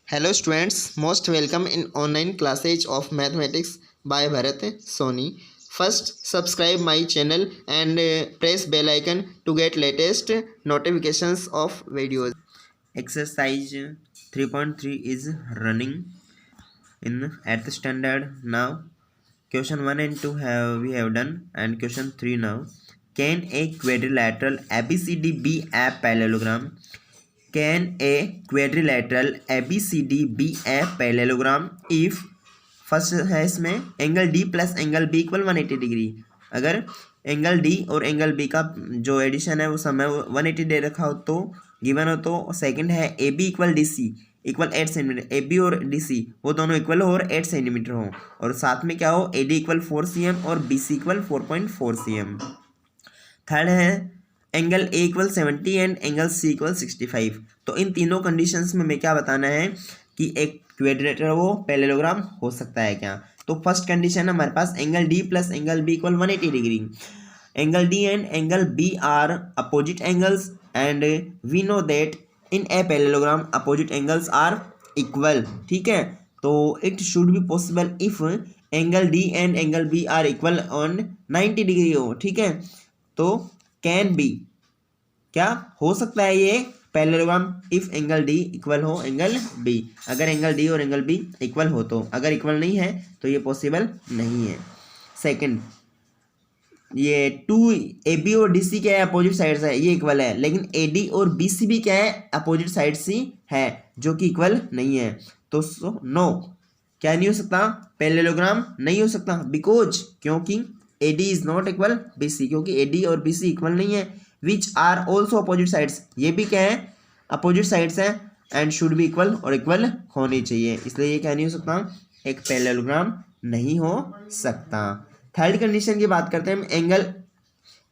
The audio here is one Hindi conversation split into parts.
Hello students, most welcome in online classes of mathematics by Bharat Soni. First, subscribe my channel and press bell icon to get latest notifications of videos. Exercise 3.3 is running in at the standard now. Question 1 and 2 we have done, and question 3 now. Can a quadrilateral ABCD be a parallelogram? Can a quadrilateral ABCD be a parallelogram if first है इसमें angle D plus angle B equal 180 डिग्री। अगर एंगल डी और एंगल बी का जो एडिशन है वो समय 180 दे रखा हो तो गिवन हो, तो सेकंड है A B equal D C equal 8 centimetre, A B और डी सी वो दोनों इक्वल हो और 8 सेंटीमीटर हो, और साथ में क्या हो ए डी इक्वल 4 cm और B C equal 4.4 cm। Third है angle A equal 70 and angle C equal 65। तो इन तीनों कंडीशंस में हमें क्या बताना है कि एक क्वाड्रिलेटरल वो पैरेललोग्राम हो सकता है क्या। तो फर्स्ट कंडीशन है हमारे पास angle D plus angle B equal 180 degree. Angle D and angle B are opposite angles and we know that in a parallelogram opposite angles are equal. ठीक है, तो it should be possible if angle D and angle B are equal on 90 degree हो। ठीक है, तो कैन बी क्या हो सकता है ये parallelogram if angle D equal हो एंगल बी, अगर एंगल डी और एंगल बी इक्वल हो तो। अगर इक्वल नहीं है तो ये पॉसिबल नहीं है। सेकंड, ये टू ए बी और डी सी क्या है अपोजिट साइड्स है, ये इक्वल है, लेकिन ए डी और बी सी भी क्या है अपोजिट साइड्स ही है जो कि इक्वल नहीं है। तो नो क्या नहीं हो सकता, पैरेललोग्राम नहीं हो सकता, बिकॉज क्योंकि A D is not equal B C, क्योंकि ए डी और बी सी इक्वल नहीं है। Which are also opposite sides, ये भी क्या है अपोजिट साइड्स है, एंड शुड बी इक्वल और इक्वल होनी चाहिए, इसलिए ये क्या नहीं हो सकता, एक पैरेललोग्राम नहीं हो सकता। थर्ड कंडीशन की बात करते हैं, angle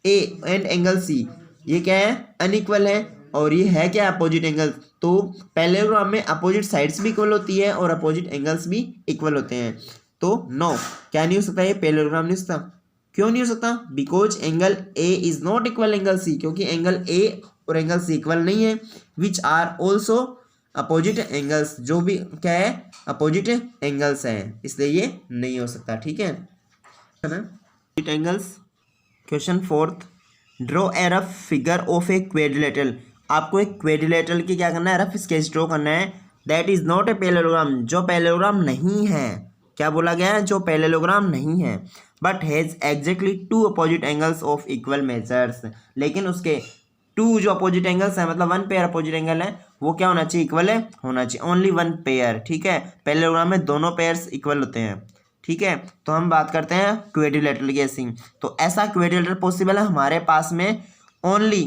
A and angle C ये क्या है अनइक्वल है, और ये है क्या अपोजिट एंगल। तो पैरेललोग्राम में अपोजिट साइड्स भी इक्वल होती है और अपोजिट एंगल्स भी इक्वल होते हैं। तो नो क्या नहीं हो सकता, ये पैरेललोग्राम नहीं हो सकता। क्यों नहीं हो सकता, because angle A is not equal angle C, क्योंकि एंगल ए और एंगल सी इक्वल नहीं है। Which are also opposite angles, जो भी क्या है अपोजिट एंगल्स हैं, इसलिए ये नहीं हो सकता। ठीक है, opposite angles. Question fourth, draw a rough figure of a quadrilateral. आपको एक क्वाड्रिलेटरल की क्या करना है, रफ स्केच ड्रॉ करना है। That is not a parallelogram, जो पैरेललोग्राम नहीं है। क्या बोला गया है, जो पैरेललोग्राम नहीं है, but has exactly two opposite angles of equal measures. लेकिन उसके टू जो अपोजिट एंगल्स हैं, मतलब वन पेयर अपोजिट एंगल है, वो क्या होना चाहिए, इक्वल है होना चाहिए, ओनली वन पेयर। ठीक है, पैरेललोग्राम में दोनों पेयर्स इक्वल होते हैं। ठीक है, तो हम बात करते हैं क्वाड्रिलेटरल की। ऐसी तो ऐसा क्वाड्रिलेटरल पॉसिबल है हमारे पास में ओनली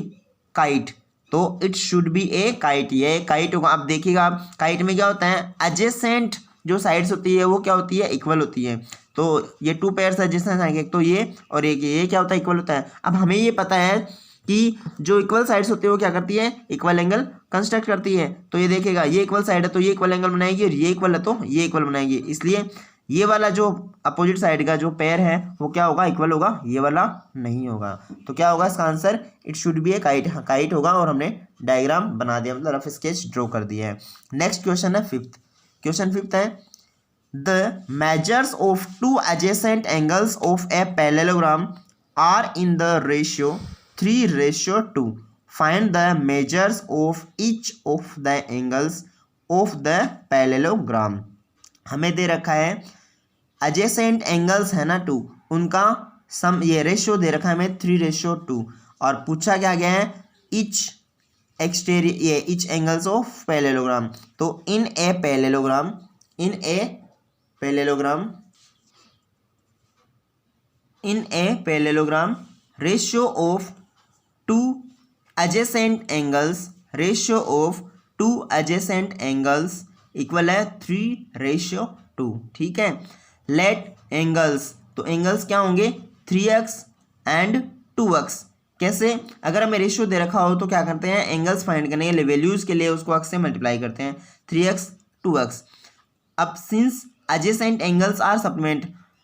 काइट, तो it should B A kite, ये काइट होगा। आप देखिएगा काइट में क्या होता है, एडजेसेंट जो साइड्स होती है वो क्या होती है इक्वल होती है। तो ये टू पेयर्स है जिसमें एक तो ये और एक ये क्या होता है इक्वल होता है। अब हमें ये पता है कि जो इक्वल साइड्स होती है वो क्या करती है इक्वल एंगल कंस्ट्रक्ट करती है। तो ये देखिएगा ये इक्वल साइड है तो ये इक्वल एंगल बनाएगी, और ये इक्वल है तो ये इक्वल बनाएगी, इसलिए ये वाला जो अपोजिट साइड का जो पेयर है वो क्या होगा इक्वल होगा, ये वाला नहीं होगा। तो क्या होगा इसका answer, it should B A kite, kite होगा, और हमने डायग्राम बना दिया, मतलब रफ स्केच ड्रॉ कर दिया है। नेक्स्ट क्वेश्चन है फिफ्थ। क्वेश्चन फिफ्थ है, the measures of two adjacent angles of a parallelogram are in the ratio 3:2. Find the measures of each of the angles of the parallelogram. हमें दे रखा है adjacent angles है ना टू, उनका सम, ये रेशियो दे रखा है हमें 3:2, और पूछा क्या गया है each exterior ये each angles of parallelogram। तो in a parallelogram ratio of two adjacent angles equal है 3:2। ठीक है, लेट एंगल्स, तो एंगल्स क्या होंगे 3x एंड 2x। कैसे, अगर हमें रेशियो दे रखा हो तो क्या करते हैं, एंगल्स फाइंड करने के लिए वैल्यूज के लिए उसको x से मल्टीप्लाई करते हैं, 3x 2x। अब since adjacent angles are supplement,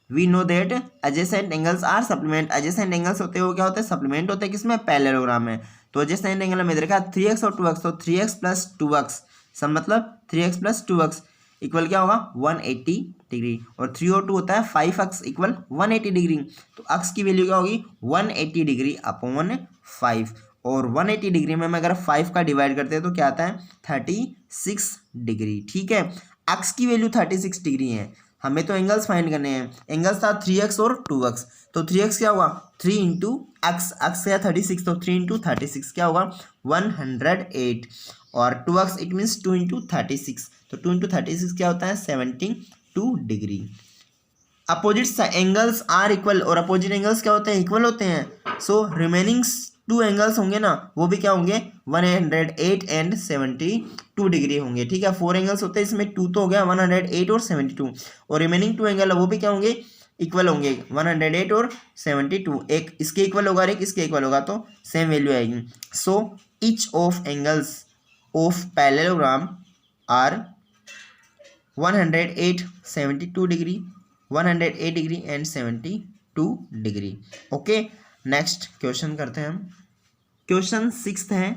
we know that adjacent angles are supplement, adjacent angles होते हैं वो क्या होते हैं सप्लीमेंट होते हैं किसमें पैरेललोग्राम में। तो adjacent angle में देखा 3x और 2x, तो 3x प्लस 2x सब मतलब 3x प्लस 2x इक्वल क्या होगा 180 डिग्री, और 3 और 2 होता है 5x इक्वल 180 डिग्री। तो x की वैल्यू क्या होगी 180 डिग्री अपॉन 5, और 180 डिग्री में अगर 5 का डिवाइड करते हैं तो क्या आता है 36 डिग्री। ठीक है, x की वैल्यू 36 डिग्री है, हमें तो एंगल्स फाइंड करने हैं। एंगल्स था 3x और 2x, तो 3x क्या होगा 3 इंटू एक्स, एक्स या 36, तो 3 इंटू 36 क्या होगा 108, और 2x इट मीन्स 2 इंटू 36, तो 2 इंटू 36 क्या होता है 72 degree. Opposite angles are equal, और अपोजिट एंगल्स क्या होते हैं इक्वल होते हैं। सो रिमेनिंग 2 एंगल्स होंगे ना, वो भी क्या होंगे 108 एंड 72 डिग्री होंगे। ठीक है, 4 एंगल्स होते हैं, इसमें 2 तो हो गया 108 और 72, और रिमेनिंग 2 एंगल वो भी क्या होंगे इक्वल होंगे 108 और 72, एक इसके इक्वल होगा और एक इसके इक्वल होगा, तो सेम वैल्यू आएगी। So each of angles of parallelogram are 108 72 degree, 108 degree and 72 degree. Okay, next question करते हैं हम। क्वेश्चन 6 है,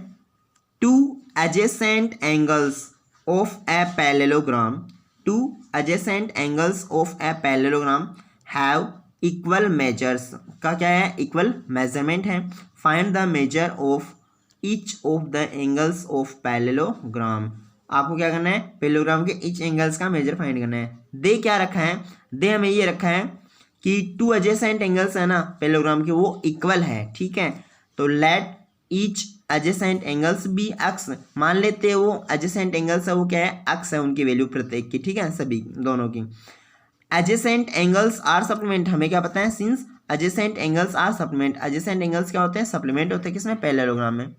two adjacent angles of a parallelogram, two adjacent angles of a parallelogram have equal measures, का क्या है इक्वल मेजरमेंट है। Find the measure of each of the angles of parallelogram. आपको क्या करना है पैरेललोग्राम के ईच एंगल्स का मेजर फाइंड करना है। दे क्या रखा है, दे हमें ये रखा है कि टू एडजेसेंट एंगल्स है ना पैरेललोग्राम के वो इक्वल है। ठीक है, तो let each adjacent angles be X, मान लेते हैं वो एडजेसेंट एंगल्स है वो क्या है एक्स है, उनकी वैल्यू प्रत्येक की। ठीक है, सभी दोनों की। एडजेसेंट एंगल्स आर सप्लीमेंट, हमें क्या पता है since adjacent angles are supplement, adjacent angles क्या होते हैं सप्लीमेंट होते हैं किसमें पैरेललोग्राम में।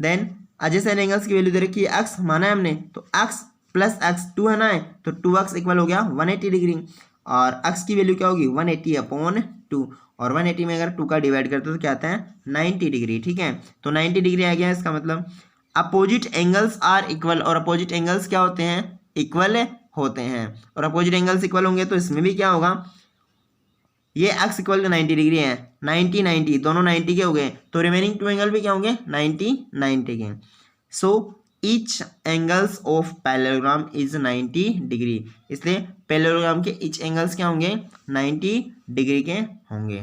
देन एडजेसेंट एंगल्स की वैल्यू दे रखी है एक्स, माना है हमने, तो एक्स प्लस एक्स 2 है ना है, तो 2x इक्वल हो गया 180 डिग्री, और x की वैल्यू क्या होगी 180 अपॉन 2, और 180 में अगर 2 का डिवाइड करते हो तो क्या आता है 90 डिग्री। ठीक है, तो 90 डिग्री आ गया इसका मतलब। अपोजिट एंगल्स आर इक्वल, और अपोजिट एंगल्स क्या होते हैं इक्वल होते हैं, और अपोजिट एंगल्स इक्वल होंगे तो इसमें भी क्या होगा, ये x इक्वल 90 डिग्री है, 90 90 दोनों 90 के हो गए, तो रिमेनिंग 2 एंगल भी क्या होंगे 90 90 के। So each angles of parallelogram is 90 degree, इसलिए पैरेललोग्राम के ईच एंगल्स क्या होंगे 90 डिग्री के होंगे।